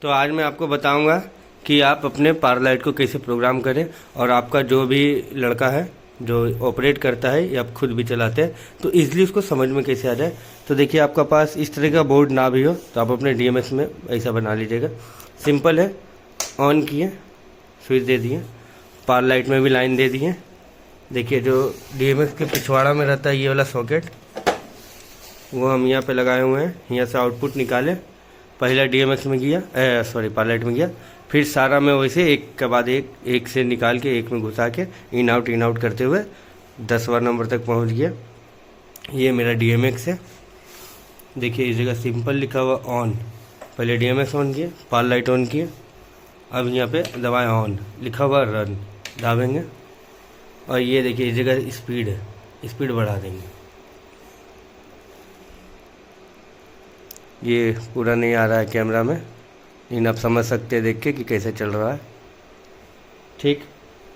तो आज मैं आपको बताऊंगा कि आप अपने पावर लाइट को कैसे प्रोग्राम करें और आपका जो भी लड़का है जो ऑपरेट करता है या आप खुद भी चलाते हैं तो इजीली उसको समझ में कैसे आ जाए। तो देखिए आपका पास इस तरह का बोर्ड ना भी हो तो आप अपने डीएमएक्स में ऐसा बना लीजिएगा। सिंपल है, ऑन किए, स्विच दे दिए, पावर लाइट में भी लाइन दे दिए। देखिए जो डीएमएक्स के पिछवाड़ा में रहता है ये वाला सॉकेट वो हम यहाँ पे लगाए हुए हैं। यहाँ से आउटपुट निकाले, पहला डीएमएक्स में गया, पावर लाइट में गया, फिर सारा में वैसे एक के बाद एक से निकाल के एक में घुसा के इन आउट करते हुए 10वां नंबर तक पहुंच गया। ये मेरा डीएमएक्स है। देखिए इस जगह सिंपल लिखा हुआ ऑन, पहले डीएमएक्स ऑन किए, पावर लाइट ऑन किए, अब यहाँ पे दबाएं ऑन, लिखा हुआ रन, दाबेंगे और ये देखिए इस जगह स्पीड है, स्पीड बढ़ा देंगे। ये पूरा नहीं आ रहा है कैमरा में, लेकिन आप समझ सकते हैं देख के कि कैसे चल रहा है। ठीक,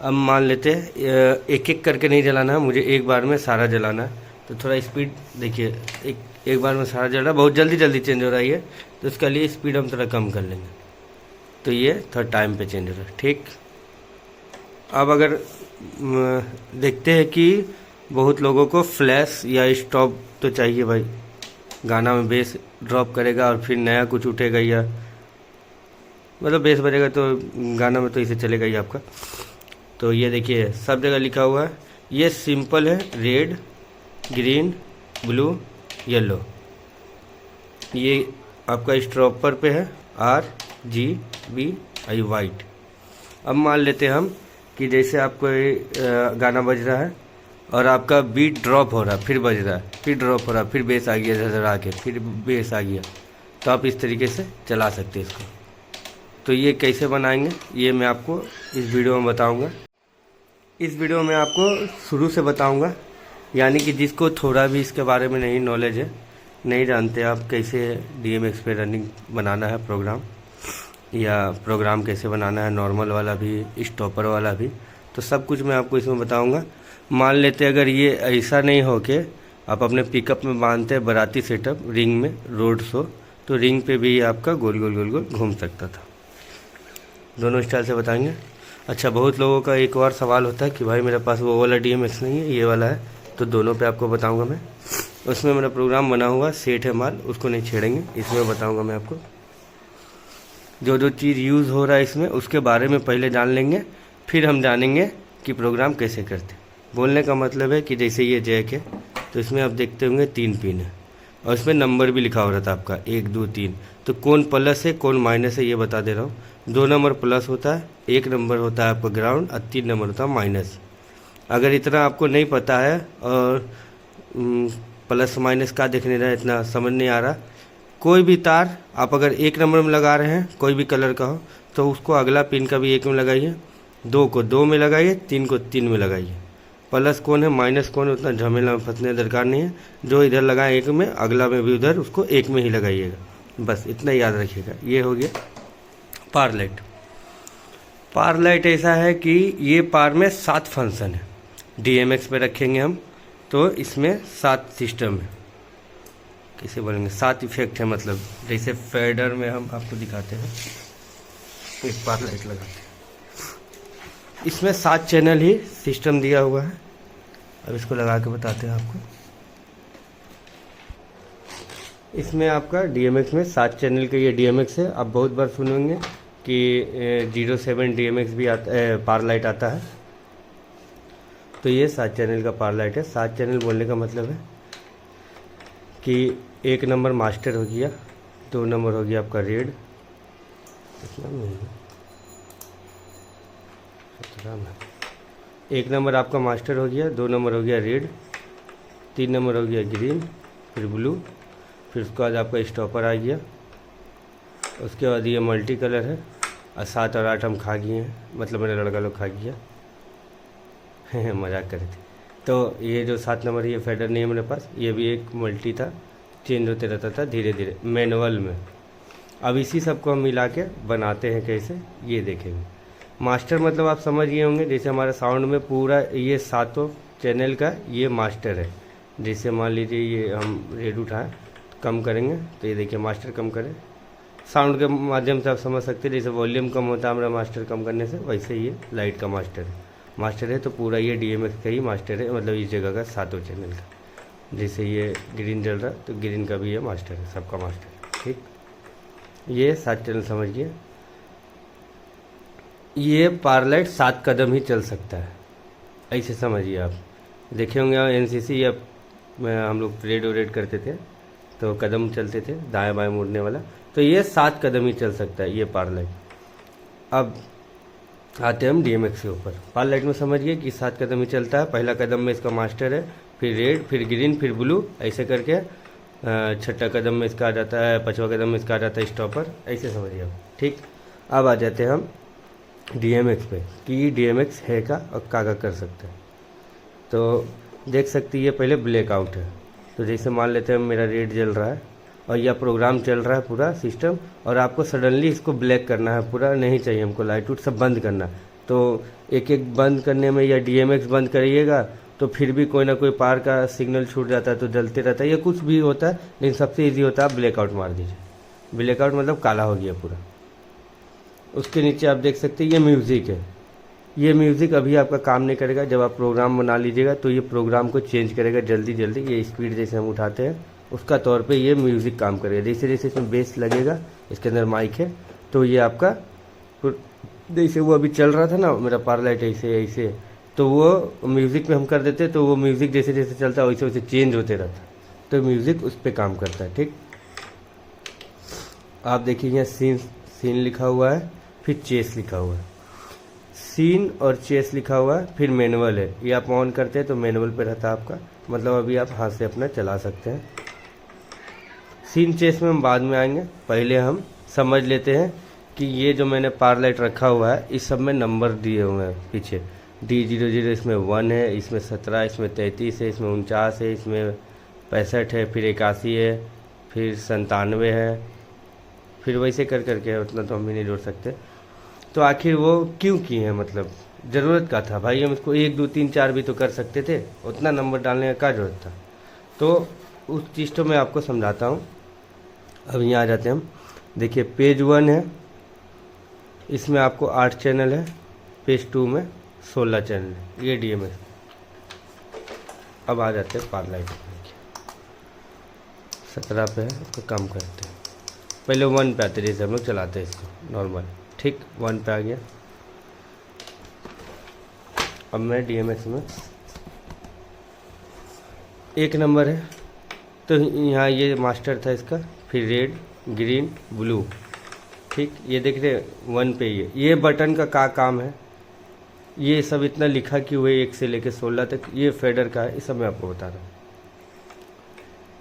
अब मान लेते हैं एक एक करके नहीं जलाना है, मुझे एक बार में सारा जलाना है। तो थोड़ा स्पीड देखिए, एक बार में सारा जल रहा है, बहुत जल्दी चेंज हो रहा है ये, तो इसके लिए स्पीड हम थोड़ा कम कर लेंगे तो ये थोड़ा टाइम पे चेंज हो रहा है। ठीक, अब अगर देखते हैं कि बहुत लोगों को फ्लैश या स्टॉप तो चाहिए भाई, गाना में बेस ड्रॉप करेगा और फिर नया कुछ उठेगा या मतलब बेस बजेगा तो गाना में तो इसे चलेगा ही आपका। तो ये देखिए सब जगह लिखा हुआ है, ये सिंपल है, रेड, ग्रीन, ब्लू, येलो, ये आपका स्टॉपर पे है RGB वाइट। अब मान लेते हैं हम कि जैसे आपको गाना बज रहा है और आपका बीट ड्रॉप हो रहा है, फिर बज रहा है, फिर ड्रॉप हो रहा है, फिर बेस आ गया झरझरा के, फिर बेस आ गया, तो आप इस तरीके से चला सकते हैं इसको। तो ये कैसे बनाएंगे ये मैं आपको इस वीडियो में बताऊंगा। इस वीडियो में आपको शुरू से बताऊंगा, यानी कि जिसको थोड़ा भी इसके बारे में नहीं नॉलेज है, नहीं जानते आप कैसे डीएमएक्स पे रनिंग बनाना है प्रोग्राम, या प्रोग्राम कैसे बनाना है नॉर्मल वाला भी स्टॉपर वाला भी, तो सब कुछ मैं आपको इसमें बताऊँगा। मान लेते अगर ये ऐसा नहीं हो के आप अपने पिकअप में बांधते हैं बाराती सेटअप रिंग में रोड शो, तो रिंग पे भी आपका गोल गोल घूम सकता था। दोनों स्टाइल से बताएंगे। अच्छा, बहुत लोगों का एक और सवाल होता है कि भाई मेरे पास वो वाला डीएमएक्स नहीं है, ये वाला है, तो दोनों पे आपको बताऊंगा मैं। उसमें मेरा प्रोग्राम बना हुआ सेट है माल, उसको नहीं छेड़ेंगे, इसमें बताऊँगा मैं आपको। जो जो चीज़ यूज़ हो रहा है इसमें उसके बारे में पहले जान लेंगे, फिर हम जानेंगे कि प्रोग्राम कैसे करते। बोलने का मतलब है कि जैसे ये जैक है तो इसमें आप देखते होंगे 3 पिन है और इसमें नंबर भी लिखा हो रहा था आपका 1 2 3, तो कौन प्लस है कौन माइनस है ये बता दे रहा हूँ। 2 नंबर प्लस होता है, 1 नंबर होता है आपका ग्राउंड और 3 नंबर होता है माइनस। अगर इतना आपको नहीं पता है और प्लस माइनस का देखने रहा, इतना समझ नहीं आ रहा, कोई भी तार आप अगर 1 नंबर में लगा रहे हैं कोई भी कलर का हो तो उसको अगला पिन का भी 1 में लगाइए, 2 को 2 में लगाइए, 3 को 3 में लगाइए। प्लस कौन है माइनस कौन है उतना झमेला में फंसने दरकार नहीं है, जो इधर लगाए 1 में अगला में भी उधर उसको 1 में ही लगाइएगा, बस इतना याद रखिएगा। ये हो गया पावर लाइट। पावर लाइट ऐसा है कि ये पावर में 7 फंक्शन है, डीएमएक्स पे रखेंगे हम तो इसमें 7 सिस्टम है, कैसे बोलेंगे 7 इफेक्ट है, मतलब जैसे फेडर में हम आपको दिखाते हैं एक पावर लाइट लगाते हैं, इसमें 7 चैनल ही सिस्टम दिया हुआ है। अब इसको लगा के बताते हैं आपको। इसमें आपका डीएमएक्स में 7 चैनल का ये डीएमएक्स है। आप बहुत बार सुनेंगे कि 07 डीएमएक्स भी आता है, पावर लाइट आता है, तो ये 7 चैनल का पावर लाइट है। 7 चैनल बोलने का मतलब है कि 1 नंबर मास्टर हो गया, 2 नंबर हो गया आपका रेड, एक नंबर आपका मास्टर हो गया, 2 नंबर हो गया रेड, 3 नंबर हो गया ग्रीन, फिर ब्लू, फिर उसके बाद आपका स्टॉपर आ गया, उसके बाद ये मल्टी कलर है, और 7 और 8 हम खा गए हैं, मतलब मेरा लड़का लोग खा गया मजाक कर रहे थे। तो ये जो 7 नंबर ये फेडर नहीं है मेरे पास, ये भी एक मल्टी था, चेंज होते रहता था धीरे धीरे मैनुअल में। अब इसी सब को हम मिला के बनाते हैं कैसे ये देखेंगे। मास्टर मतलब आप समझ गए होंगे, जैसे हमारे साउंड में पूरा ये 7 चैनल का ये मास्टर है। जैसे मान लीजिए ये हम रेड उठाएं, कम करेंगे तो ये देखिए मास्टर कम करें, साउंड के माध्यम से आप समझ सकते हैं, जैसे वॉल्यूम कम होता है हमारा मास्टर कम करने से, वैसे ये लाइट का मास्टर है तो पूरा ये DMX का ही मास्टर है, मतलब इस जगह का 7 चैनल का। जैसे ये ग्रीन जल रहा है तो ग्रीन का भी ये मास्टर है, सबका मास्टर है। ठीक, ये 7 चैनल समझिए। ये पावर लाइट 7 कदम ही चल सकता है, ऐसे समझिए आप। देखे होंगे NCC या हम लोग परेड करते थे तो कदम चलते थे दाएं बाएं मुड़ने वाला, तो ये 7 कदम ही चल सकता है ये पावर लाइट। अब आते हैं हम DMX के ऊपर। पावर लाइट में समझिए कि 7 कदम ही चलता है। पहला कदम में इसका मास्टर है, फिर रेड, फिर ग्रीन, फिर ब्लू, ऐसे करके छठा कदम में इसका आ जाता है, 5वां कदम में इसका आ जाता है स्टॉपर, ऐसे समझिए आप। ठीक, अब आ जाते हैं हम DMX पे कि DMX है का और का कर सकते हैं। तो देख सकती है पहले ब्लैकआउट है, तो जैसे मान लेते हैं मेरा रेड जल रहा है और यह प्रोग्राम चल रहा है पूरा सिस्टम, और आपको सडनली इसको ब्लैक करना है, पूरा नहीं चाहिए हमको, लाइट उट सब बंद करना। तो एक एक बंद करने में या DMX बंद करिएगा तो फिर भी कोई ना कोई पावर का सिग्नल छूट जाता है तो जलते रहता है, या कुछ भी होता है, लेकिन सबसे ईजी होता है आप ब्लैकआउट मार दीजिए। ब्लैकआउट मतलब काला हो गया पूरा। उसके नीचे आप देख सकते हैं ये म्यूज़िक है। ये म्यूज़िक अभी आपका काम नहीं करेगा, जब आप प्रोग्राम बना लीजिएगा तो ये प्रोग्राम को चेंज करेगा जल्दी जल्दी। ये स्पीड जैसे हम उठाते हैं उसका तौर पे ये म्यूज़िक काम करेगा। जैसे जैसे इसमें बेस लगेगा, इसके अंदर माइक है, तो ये आपका जैसे वो अभी चल रहा था ना मेरा पावर लाइट ऐसे ऐसे, तो वो म्यूज़िक में हम कर देते तो वो म्यूज़िक जैसे जैसे चलता है वैसे वैसे चेंज होते रहता, तो म्यूज़िक उस पर काम करता है। ठीक, आप देखिए यहाँ सीन लिखा हुआ है, फिर चेस लिखा हुआ है। सीन और चेस लिखा हुआ है, फिर मैनुअल है। ये आप ऑन करते हैं तो मैनुअल पे रहता है आपका, मतलब अभी आप हाथ से अपना चला सकते हैं। सीन चेस में हम बाद में आएंगे, पहले हम समझ लेते हैं कि ये जो मैंने पावर लाइट रखा हुआ है इस सब में नंबर दिए हुए हैं पीछे। D00 इसमें 1 है, इसमें 17, इसमें 33 है, इसमें 49 है, इसमें 65 है, फिर 81 है, फिर 97 है, फिर वैसे कर करके, उतना तो हम भी नहीं जोड़ सकते। तो आखिर वो क्यों किए हैं, मतलब ज़रूरत का था भाई, हम इसको 1 2 3 4 भी तो कर सकते थे, उतना नंबर डालने का क्या जरूरत था। तो उस चीज़ तो मैं आपको समझाता हूँ। अब यहाँ आ जाते हैं हम। देखिए पेज 1 है, इसमें आपको 8 चैनल है, पेज 2 में 16 चैनल है, ये DMX। अब आ जाते हैं पावर लाइट, 17 पे है, इसको कम करते हैं। पहले 1 पे आते, जैसे हम लोग चलाते हैं इसको नॉर्मल। ठीक, 1 पे आ गया। अब मैं DMX में 1 नंबर है, तो यहाँ ये मास्टर था इसका, फिर रेड, ग्रीन, ब्लू। ठीक, ये देख रहे 1 पे ये बटन का काम है, ये सब इतना लिखा कि हुए 1 से लेके 16 तक, ये फेडर का है, ये सब मैं आपको बता रहा हूँ।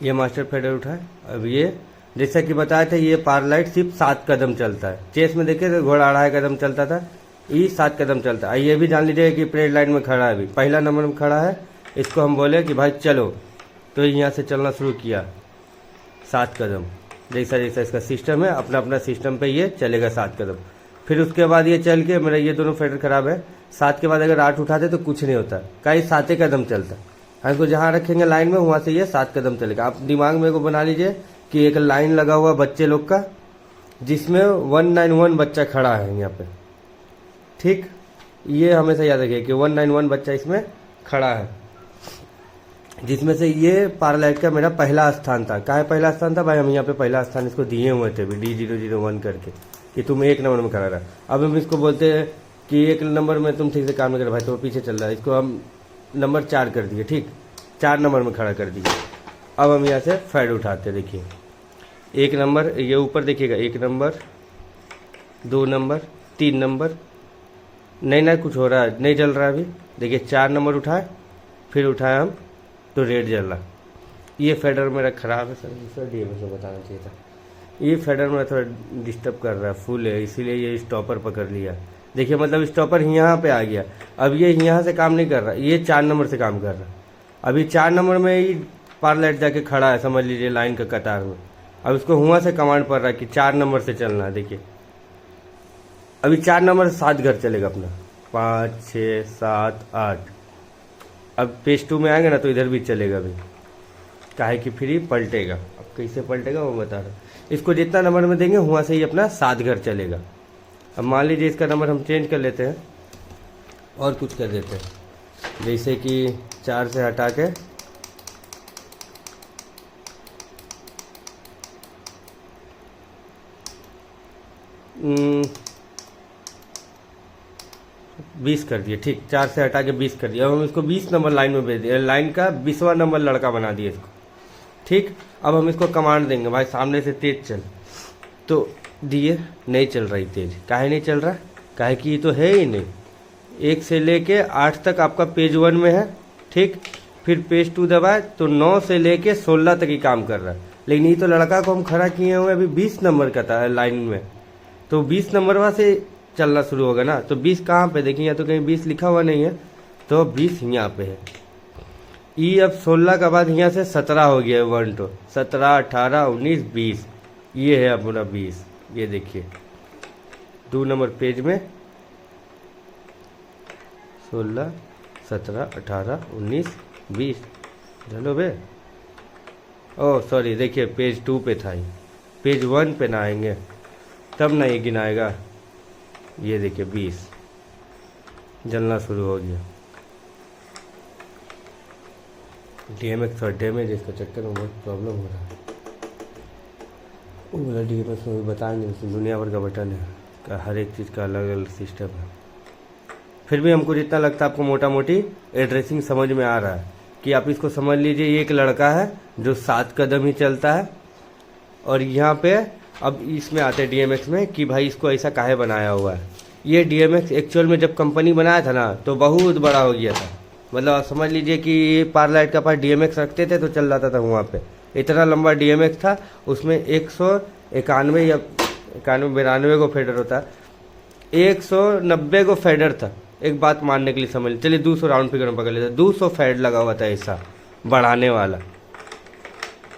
ये मास्टर फेडर उठाए। अब ये जैसा कि बताया था ये पावर लाइट सिर्फ 7 कदम चलता है। चेस में देखे तो घोड़ा 2.5 कदम चलता था, ये 7 कदम चलता है। ये भी जान लीजिएगा कि परेड लाइन में खड़ा है, अभी पहला नंबर में खड़ा है, इसको हम बोले कि भाई चलो, तो यहाँ से चलना शुरू किया 7 कदम। जैसा जैसा इसका सिस्टम है, अपना अपना सिस्टम पे ये चलेगा 7 कदम। फिर उसके बाद ये चल के, मेरा ये दोनों फेडर खराब है, 7 के बाद अगर 8 उठाते तो कुछ नहीं होता, कहीं 7 कदम चलता। हमको जहाँ रखेंगे लाइन में वहाँ से ये 7 कदम चलेगा। आप दिमाग में को बना लीजिए कि एक लाइन लगा हुआ बच्चे लोग का, जिसमें 191 बच्चा खड़ा है यहाँ पे। ठीक, ये हमेशा याद रखिए कि 191 बच्चा इसमें खड़ा है, जिसमें से ये पावर लाइट का मेरा पहला स्थान था। क्या है पहला स्थान था भाई, हम यहाँ पे पहला स्थान इसको दिए हुए थे D001 करके, कि तुम 1 नंबर में खड़ा रहा। अब हम इसको बोलते हैं कि 1 नंबर में तुम ठीक से काम नहीं कर भाई, तो पीछे चल रहा है, इसको हम नंबर 4 कर दिए। ठीक, 4 नंबर में खड़ा कर दिए। अब हम यहाँ से फेड उठाते हैं। देखिए 1 नंबर, ये ऊपर देखिएगा, 1 नंबर, 2 नंबर, 3 नंबर, नहीं ना कुछ हो रहा है, नहीं जल रहा है अभी। देखिए 4 नंबर उठाए, फिर उठाए हम तो रेड जल रहा। ये फेडर मेरा ख़राब है सर, DMX को बताना चाहिए था। ये फेडर मेरा थोड़ा डिस्टर्ब कर रहा है, फुल है, इसीलिए ये स्टॉपर पकड़ लिया। देखिए मतलब स्टॉपर यहाँ पे आ गया, अब ये यहाँ से काम नहीं कर रहा, ये 4 नंबर से काम कर रहा। अभी 4 नंबर में ही पावर लाइट जाके खड़ा है, समझ लीजिए लाइन का कतार में। अब इसको हुआ से कमांड पड़ रहा है कि 4 नंबर से चलना है। देखिए अभी 4 नंबर से 7 घर चलेगा अपना, 5 6 7 8। अब पेज 2 में आएंगे ना तो इधर भी चलेगा अभी, काहे कि फ्री पलटेगा। अब कैसे पलटेगा वो बता रहा। इसको जितना नंबर में देंगे वहाँ से ही अपना 7 घर चलेगा। अब मान लीजिए इसका नंबर हम चेंज कर लेते हैं और कुछ कर देते हैं, जैसे कि 4 से हटा के 20 कर दिए। ठीक, 4 से हटा के 20 कर दिया। अब हम इसको 20 नंबर लाइन में भेज दिए, लाइन का 20वां नंबर लड़का बना दिए इसको। ठीक, अब हम इसको कमांड देंगे, भाई सामने से तेज चल, तो दिए, नहीं चल रही तेज। काहे नहीं चल रहा? काहे कि ये तो है ही नहीं। 1 से लेके 8 तक आपका पेज 1 में है। ठीक, फिर पेज 2 दबाए तो 9 से लेके 16 तक ही काम कर रहा है। लेकिन ये तो लड़का को हम खड़ा किए हुए अभी 20 नंबर का था लाइन में, तो 20 नंबर वहाँ से चलना शुरू होगा ना। तो 20 कहाँ पे देखिए, या तो कहीं 20 लिखा हुआ नहीं है, तो 20 यहाँ पे है। ई अब 16 के बाद यहाँ से 17 हो गया है, 1 2 17 18 19 20, ये है अपना 20। ये देखिए 2 नंबर पेज में 16 17 18 19 20। चलो बे, ओह सॉरी, देखिए पेज 2 पे था, पेज 1 पे ना आएंगे तब ना ये गिनाएगा। ये देखिए 20 जलना शुरू हो गया। DMX और डैमेज, इसके चक्कर में बहुत प्रॉब्लम हो रहा है। वो बोला DMX में भी बताएंगे, इसमें दुनिया भर का बटन है का, हर एक चीज़ का अलग अलग सिस्टम है। फिर भी हमको जितना लगता है आपको मोटा मोटी एड्रेसिंग समझ में आ रहा है कि आप इसको समझ लीजिए, ये एक लड़का है जो 7 कदम ही चलता है। और यहाँ पे अब इसमें आते हैं DMX में कि भाई इसको ऐसा काहे बनाया हुआ है। ये DMX एक्चुअल में जब कंपनी बनाया था ना तो बहुत बड़ा हो गया था। मतलब आप समझ लीजिए कि ये पारलाइट का पास DMX रखते थे तो चल जाता था वहाँ पे। इतना लंबा DMX था, उसमें 191 या 91 को फेडर होता, 190 को फेडर था। एक बात मानने के लिए समझ लीजिए, चलिए 200 राउंड फिगर में पकड़ लेते, 200 फेड लगा हुआ था ऐसा बढ़ाने वाला,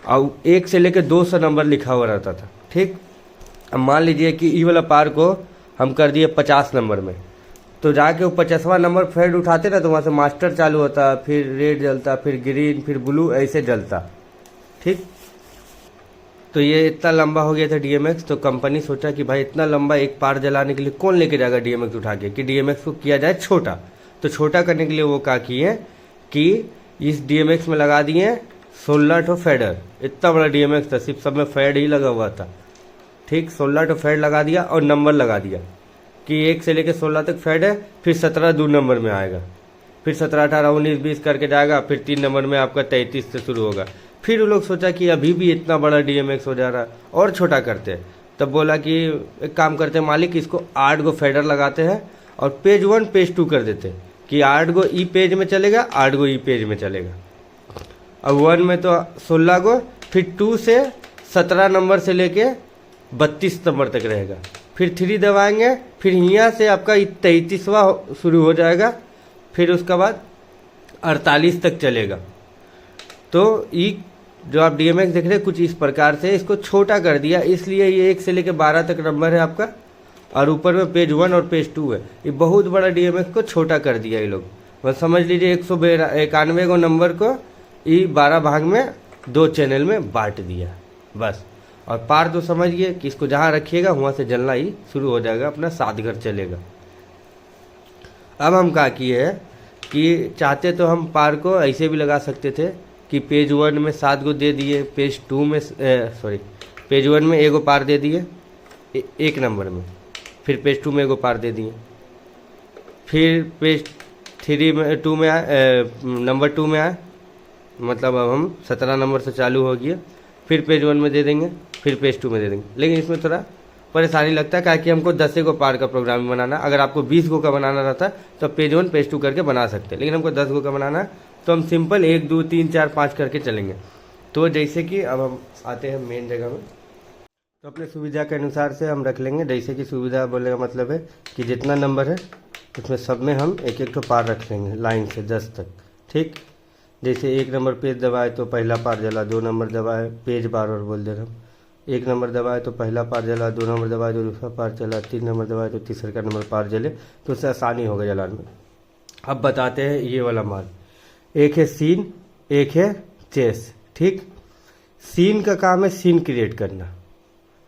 और 1 से लेकर 200 नंबर लिखा हुआ रहता था। ठीक, अब मान लीजिए कि ई वाला पार को हम कर दिए 50 नंबर में, तो जाके वो 50वां नंबर फेड उठाते ना तो वहाँ से मास्टर चालू होता, फिर रेड जलता, फिर ग्रीन, फिर ब्लू, ऐसे जलता। ठीक, तो ये इतना लंबा हो गया था DMX, तो कंपनी सोचा कि भाई इतना लंबा एक पार जलाने के लिए कौन लेके जाएगा DMX उठा के, कि DMX को किया जाए छोटा। तो छोटा करने के लिए वो क्या किए कि इस DMX में लगा दिए 16 ठो फेडर। इतना बड़ा DMX था, सिर्फ सब में फेड ही लगा हुआ था। ठीक, 16 ठो फेड लगा दिया और नंबर लगा दिया कि 1 से लेकर 16 तक फेड है, फिर 17 2 नंबर में आएगा, फिर 17 18 19 20 करके जाएगा, फिर 3 नंबर में आपका 33 से शुरू होगा। फिर वो लोग सोचा कि अभी भी इतना बड़ा DMX हो जा रहा है, और छोटा करते हैं। तब बोला कि एक काम करते हैं मालिक, इसको 8 गो फेडर लगाते हैं और पेज 1 पेज 2 कर देते हैं कि 8 गो ई पेज में चलेगा, 8 गो ई पेज में चलेगा। अब 1 में तो 16 गो, फिर 2 से 17 नंबर से लेके 32 नंबर तक रहेगा, फिर 3 दबाएंगे, फिर यहाँ से आपका 33वां शुरू हो जाएगा, फिर उसके बाद 48 तक चलेगा। तो ई जो आप DMX देख रहे हैं कुछ इस प्रकार से इसको छोटा कर दिया, इसलिए ये 1 से लेकर 12 तक नंबर है आपका, और ऊपर में पेज 1 और पेज 2 है। ये बहुत बड़ा DMX को छोटा कर दिया ये लोग। बस समझ लीजिए 191 को नंबर को ये 12 भाग में 2 चैनल में बांट दिया बस। और पार तो समझिए कि इसको जहाँ रखिएगा वहाँ से जलना ही शुरू हो जाएगा, अपना 7 घर चलेगा। अब हम क्या किए हैं कि चाहते तो हम पार को ऐसे भी लगा सकते थे कि पेज 1 में 7 गो दे दिए, पेज 2 में पेज 1 में 1 गो पार दे दिए 1 नंबर में, फिर पेज 2 में 1 गो पार दे दिए, फिर पेज 3 में 2 में आए, नंबर 2 में आए, मतलब अब हम 17 नंबर से चालू हो गया, फिर पेज 1 में दे देंगे, फिर पेज 2 में दे देंगे। लेकिन इसमें थोड़ा परेशानी लगता है, क्या कि हमको 10 गो पार का प्रोग्राम बनाना। अगर आपको 20 गो का बनाना रहता तो पेज 1 पेज 2 करके बना सकते, लेकिन हमको 10 गो का बनाना है तो हम सिंपल 1 2 3 4 5 करके चलेंगे। तो जैसे कि अब हम आते हैं मेन जगह में, तो अपने सुविधा के अनुसार से हम रख लेंगे। जैसे कि सुविधा बोलने का मतलब है कि जितना नंबर है उसमें सब में हम एक एक तो पार रख लेंगे लाइन से 10 तक। ठीक, जैसे 1 नंबर पेज दबाए तो पहला पार जला, 2 नंबर दबाए पेज बार और बोल दे रहा हूँ, 1 नंबर दबाए तो पहला पार जला, 2 नंबर दबाए तो दूसरा पार चला, 3 नंबर दबाए तो तीसरा का नंबर पार जले, तो उससे आसानी होगा जलाने में। अब बताते हैं ये वाला मान, एक है सीन, एक है चेस। ठीक, सीन का काम है सीन क्रिएट करना,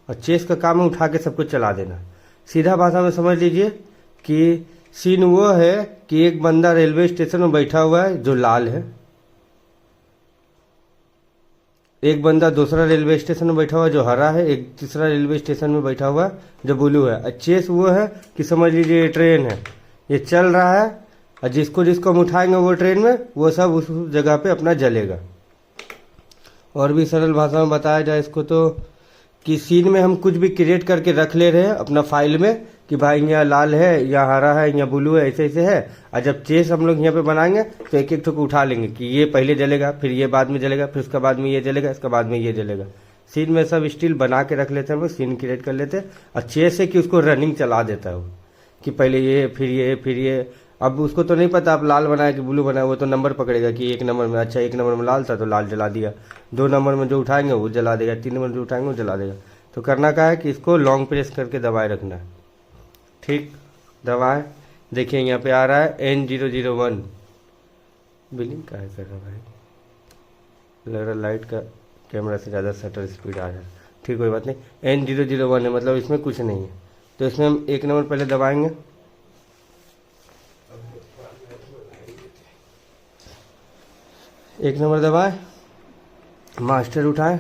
और चेस का काम है उठा के सबको चला देना। सीधा भाषा में समझ लीजिए कि सीन वो है कि एक बंदा रेलवे स्टेशन में बैठा हुआ है जो लाल है, एक बंदा दूसरा रेलवे स्टेशन में बैठा हुआ है जो हरा है, एक तीसरा रेलवे स्टेशन में बैठा हुआ है जो ब्लू है। चेस वो है कि समझ लीजिए ये ट्रेन है, ये चल रहा है और जिसको जिसको हम उठाएंगे वो ट्रेन में वो सब उस जगह पे अपना जलेगा। और भी सरल भाषा में बताया जाए इसको तो कि सीन में हम कुछ भी क्रिएट करके रख ले रहे हैं अपना फाइल में कि भाई यहाँ लाल है, यहाँ हरा है, यहाँ ब्लू है, ऐसे ऐसे है। और जब चेस हम लोग यहाँ पे बनाएंगे तो एक एक ठो को उठा लेंगे कि ये पहले जलेगा, फिर ये बाद में जलेगा, फिर उसके बाद में ये जलेगा, इसके बाद में ये जलेगा। सीन में सब स्टिल बना के रख लेते हैं हम लोग, सीन क्रिएट कर लेते हैं। और चेस है कि उसको रनिंग चला देता है वो कि पहले ये फिर ये फिर ये। अब उसको तो नहीं पता आप लाल बनाए कि ब्लू बनाए, वो तो नंबर पकड़ेगा कि एक नंबर में, अच्छा एक नंबर में लाल था तो लाल जला दिया, 2 नंबर में जो उठाएंगे वो जला देगा, 3 नंबर जो उठाएंगे वो जला देगा। तो करना क्या है कि इसको लॉन्ग प्रेस करके दबाए रखना है। ठीक, दबाए। देखिए यहाँ पे आ रहा है N001। बिलिंग का है कर रहा भाई, लग रहा लाइट का कैमरा से ज़्यादा शटर स्पीड आ रहा है। ठीक, कोई बात नहीं। N001 है, मतलब इसमें कुछ नहीं है। तो इसमें हम 1 नंबर पहले दबाएंगे, 1 नंबर दबाए, मास्टर उठाए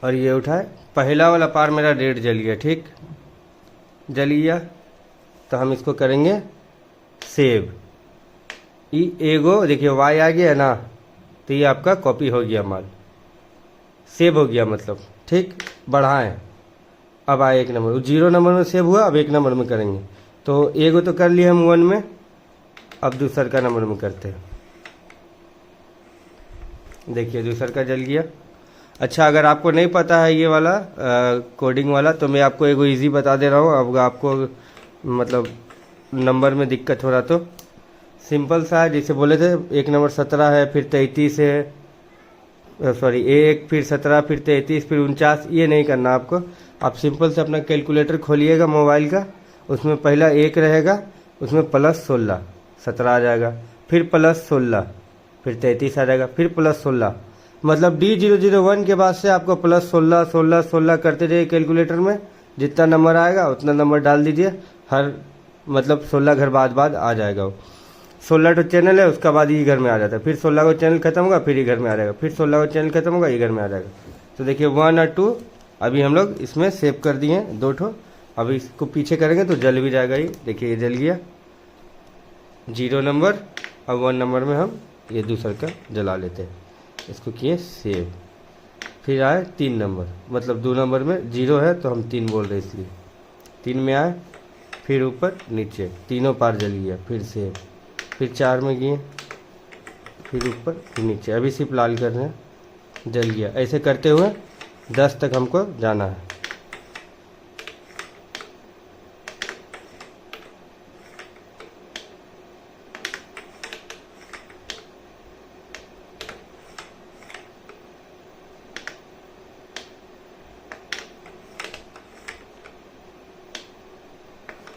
और ये उठाए। पहला वाला पार मेरा रेड जल गया। ठीक, जल गया तो हम इसको करेंगे सेव। एगो देखिए वाई आ गया ना, तो ये आपका कॉपी हो गया, माल सेव हो गया मतलब। ठीक, बढ़ाएं। अब आए 1 नंबर, 0 नंबर में सेव हुआ, अब 1 नंबर में करेंगे। तो एगो तो कर लिया हम 1 में, अब दूसर का नंबर में करते हैं। देखिए दूसर का जल गया। अच्छा, अगर आपको नहीं पता है ये वाला कोडिंग वाला तो मैं आपको एगो इजी बता दे रहा हूँ। अब आपको मतलब नंबर में दिक्कत हो रहा तो सिंपल सा है, जैसे बोले थे 1 नंबर 17 है, फिर 33 है, सॉरी 1 फिर 17 फिर 33 फिर 49। ये नहीं करना आपको। आप सिंपल से अपना कैलकुलेटर खोलिएगा मोबाइल का, उसमें पहला 1 रहेगा, उसमें +16 17 आ जाएगा, फिर +16 फिर 33 आ जाएगा, फिर +16। मतलब D001 के बाद से आपको +16 16 16 करते जाइए कैलकुलेटर में, जितना नंबर आएगा उतना नंबर डाल दीजिए। हर मतलब 16 घर बाद आ जाएगा वो। 16 तो चैनल है, उसका बाद ये घर में आ जाता है, फिर 16 को चैनल खत्म होगा, फिर ये घर में आ जाएगा, फिर 16 को चैनल खत्म होगा, ये घर में आ जाएगा। तो देखिए 1 और 2 अभी हम लोग इसमें सेव कर दिए हैं 2 ठो। अभी इसको पीछे करेंगे तो जल भी जाएगा ये। देखिए ये जल गया 0 नंबर। अब 1 नंबर में हम ये दूसरा का जला लेते हैं। इसको किए सेव। फिर आए 3 नंबर, मतलब 2 नंबर में 0 है तो हम 3 बोल रहे इसलिए 3 में आए, फिर ऊपर नीचे तीनों पार जल गया, फिर सेव। फिर 4 में गए, फिर ऊपर फिर नीचे। अभी सिर्फ लाल कर रहे हैं, जल गया। ऐसे करते हुए 10 तक हमको जाना है।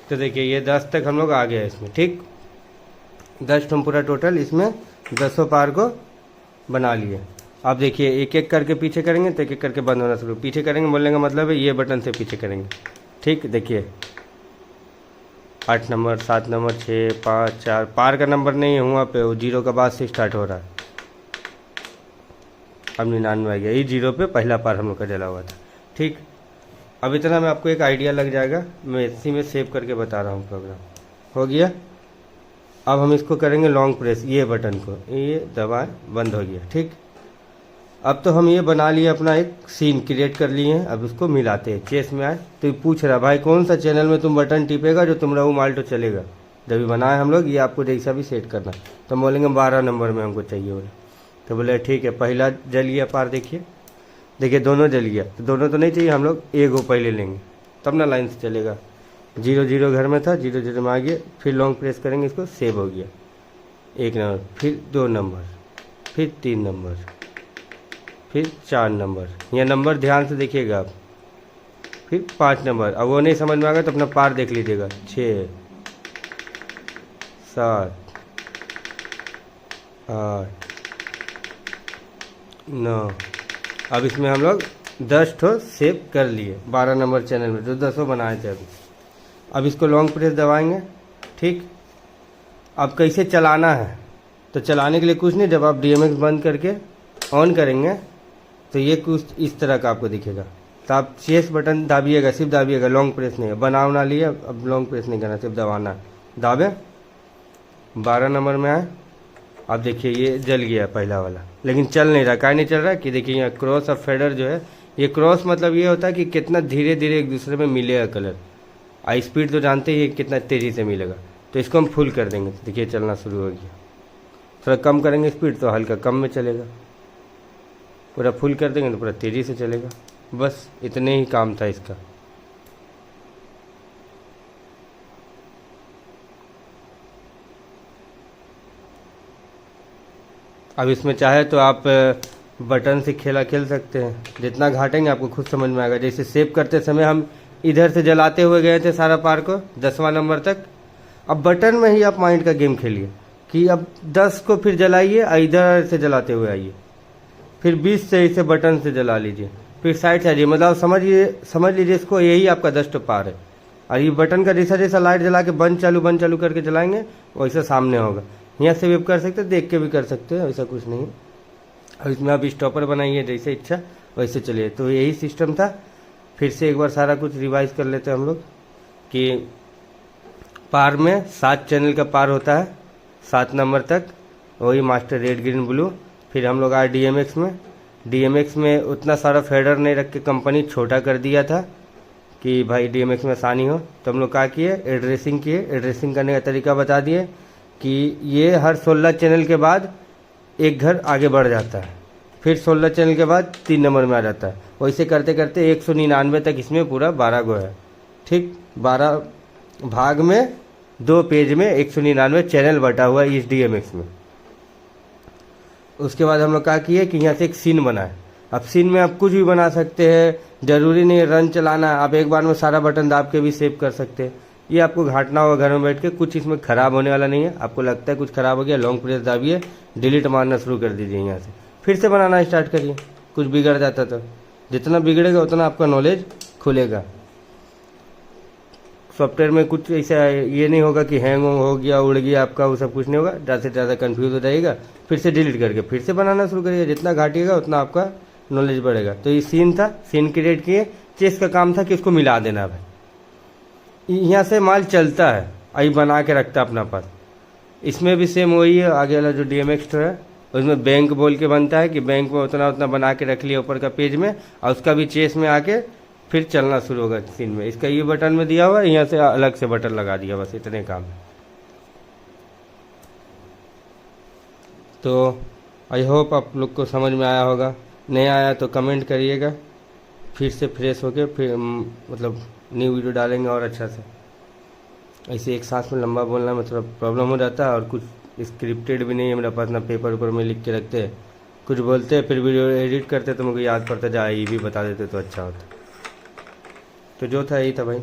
तो देखिए ये 10 तक हम लोग आ गए इसमें। ठीक, 10 हम पूरा टोटल इसमें 10 पार को बना लिए। अब देखिए एक एक करके पीछे करेंगे तो एक एक करके बंद होना शुरू। पीछे करेंगे बोलने का मतलब है ये बटन से पीछे करेंगे। ठीक, देखिए 8 नंबर 7 नंबर 6 5 4 पार का नंबर नहीं है वहाँ पे, वो 0 का बाद से स्टार्ट हो रहा है। अब 99 आ गया, ये 0 पे पहला पार हम लोग का जला हुआ था। ठीक, अब इतना में आपको एक आइडिया लग जाएगा। मैं इसी में सेव करके बता रहा हूँ। प्रोग्राम हो गया। अब हम इसको करेंगे लॉन्ग प्रेस, ये बटन को ये दबाएं, बंद हो गया। ठीक, अब तो हम ये बना लिए, अपना एक सीन क्रिएट कर लिए हैं। अब इसको मिलाते हैं। चेस में आए तो ये पूछ रहा भाई कौन सा चैनल में तुम बटन टिपेगा जो तुम्हारा वो माल्टो चलेगा। जब बनाए हम लोग ये आपको जैसा भी सेट करना, तो हम बोलेंगे 12 नंबर में हमको चाहिए बोले। तो बोले ठीक है, पहला जल गया पार। देखिए दोनों जल गया। तो दोनों तो नहीं चाहिए, हम लोग एगो पहले लेंगे तब ना लाइन से चलेगा। 0 0 घर में था, 0 0 में आ गया। फिर लॉन्ग प्रेस करेंगे, इसको सेव हो गया 1 नंबर, फिर 2 नंबर, फिर 3 नंबर, फिर 4 नंबर। यह नंबर ध्यान से देखिएगा आप। फिर 5 नंबर। अब वो नहीं समझ में आ गया तो अपना पार देख लीजिएगा। 6 7 8 9। अब इसमें हम लोग 10 ठो सेव कर लिए 12 नंबर चैनल में, जो 10 बनाए थे अभी। अब इसको लॉन्ग प्रेस दबाएंगे, ठीक। अब कैसे चलाना है, तो चलाने के लिए कुछ नहीं, जब आप DMX बंद करके ऑन करेंगे तो ये कुछ इस तरह का आपको दिखेगा। तो आप चेस बटन दाबिएगा, सिर्फ दाबिएगा, लॉन्ग प्रेस नहीं है। बना लिए, अब लॉन्ग प्रेस नहीं करना, सिर्फ दबाना है। दाबे, 12 नंबर में आए। अब देखिए ये जल गया पहला वाला, लेकिन चल नहीं रहा। क्या नहीं चल रहा कि देखिए यहाँ क्रॉस और फेडर जो है, ये क्रॉस मतलब ये होता है कि कितना धीरे धीरे एक दूसरे में मिलेगा कलर। और स्पीड तो जानते ही कितना तेज़ी से मिलेगा। तो इसको हम फुल कर देंगे, देखिए चलना शुरू हो गया। थोड़ा कम करेंगे स्पीड तो हल्का कम में चलेगा, पूरा फुल कर देंगे तो पूरा तेज़ी से चलेगा। बस इतने ही काम था इसका। अब इसमें चाहे तो आप बटन से खेल सकते हैं, जितना घाटेंगे आपको खुद समझ में आएगा। जैसे सेव करते समय हम इधर से जलाते हुए गए थे सारा पार को 10वां नंबर तक। अब बटन में ही आप माइंड का गेम खेलिए कि अब 10 को फिर जलाइए और इधर से जलाते हुए आइए, फिर 20 से इसे बटन से जला लीजिए, फिर साइड से आइए। मतलब समझ लीजिए इसको, यही आपका 10 पार है। और ये बटन का जैसा जैसा लाइट जला के बंद चालू करके जलाएंगे वैसा सामने होगा। यहाँ से वेब कर सकते हैं, देख के भी कर सकते हैं, ऐसा कुछ नहीं। अब इसमें आप स्टॉपर बनाइए जैसे इच्छा वैसे चलिए। तो यही सिस्टम था। फिर से एक बार सारा कुछ रिवाइज कर लेते हैं हम लोग कि पार में 7 चैनल का पार होता है 7 नंबर तक, वही मास्टर रेड ग्रीन ब्लू। फिर हम लोग आए DMX में उतना सारा फेडर नहीं रख के कंपनी छोटा कर दिया था कि भाई DMX में आसानी हो। तो हम लोग क्या किए, एड्रेसिंग किए। एड्रेसिंग करने का तरीका बता दिए कि ये हर 16 चैनल के बाद एक घर आगे बढ़ जाता है, फिर 16 चैनल के बाद 3 नंबर में आ जाता है। वैसे करते करते 199 तक इसमें पूरा 12 गो है, ठीक। 12 भाग में 2 पेज में 199 चैनल बटा हुआ है इस DMX में। उसके बाद हम लोग क्या किए कि यहाँ से एक सीन बनाए। अब सीन में आप कुछ भी बना सकते हैं, जरूरी नहीं रन चलाना। आप एक बार में सारा बटन दाब के भी सेव कर सकते हैं। ये आपको घाटना होगा घर में बैठ के, कुछ इसमें ख़राब होने वाला नहीं है। आपको लगता है कुछ ख़राब हो गया, लॉन्ग प्रेस दाबिए, डिलीट मारना शुरू कर दीजिए। यहाँ से फिर से बनाना स्टार्ट करिए। कुछ बिगड़ जाता तो जितना बिगड़ेगा उतना आपका नॉलेज खुलेगा। सॉफ्टवेयर में कुछ ऐसा ये नहीं होगा कि हैंग हो गया, उड़ गया आपका, वो सब कुछ नहीं होगा। ज़्यादा से ज़्यादा कन्फ्यूज हो जाएगा, फिर से डिलीट करके फिर से बनाना शुरू करिए। जितना घाटिएगा उतना आपका नॉलेज बढ़ेगा। तो ये सीन था, सीन क्रिएट किए। चेस का काम था कि उसको मिला देना भाई। यहाँ से माल चलता है, आई बना के रखता अपना पास। इसमें भी सेम वही है। आगे वाला जो DMX है उसमें बैंक बोल के बनता है कि बैंक में उतना उतना बना के रख लिया ऊपर का पेज में, और उसका भी चेस में आके फिर चलना शुरू होगा सीन में। इसका ये बटन में दिया हुआ है, यहाँ से अलग से बटन लगा दिया, बस इतने काम है। तो आई होप आप लोग को समझ में आया होगा। नहीं आया तो कमेंट करिएगा, फिर से फ्रेश होके फिर मतलब न्यू वीडियो डालेंगे और अच्छा से। ऐसे एक सांस में लंबा बोलना में थोड़ा प्रॉब्लम हो जाता है, और कुछ स्क्रिप्टेड भी नहीं है मेरे पास, ना पेपर ऊपर में लिख के रखते हैं। कुछ बोलते हैं फिर वीडियो एडिट करते तो मुझे याद पड़ता जाए, ये भी बता देते तो अच्छा होता। तो जो था यही था भाई।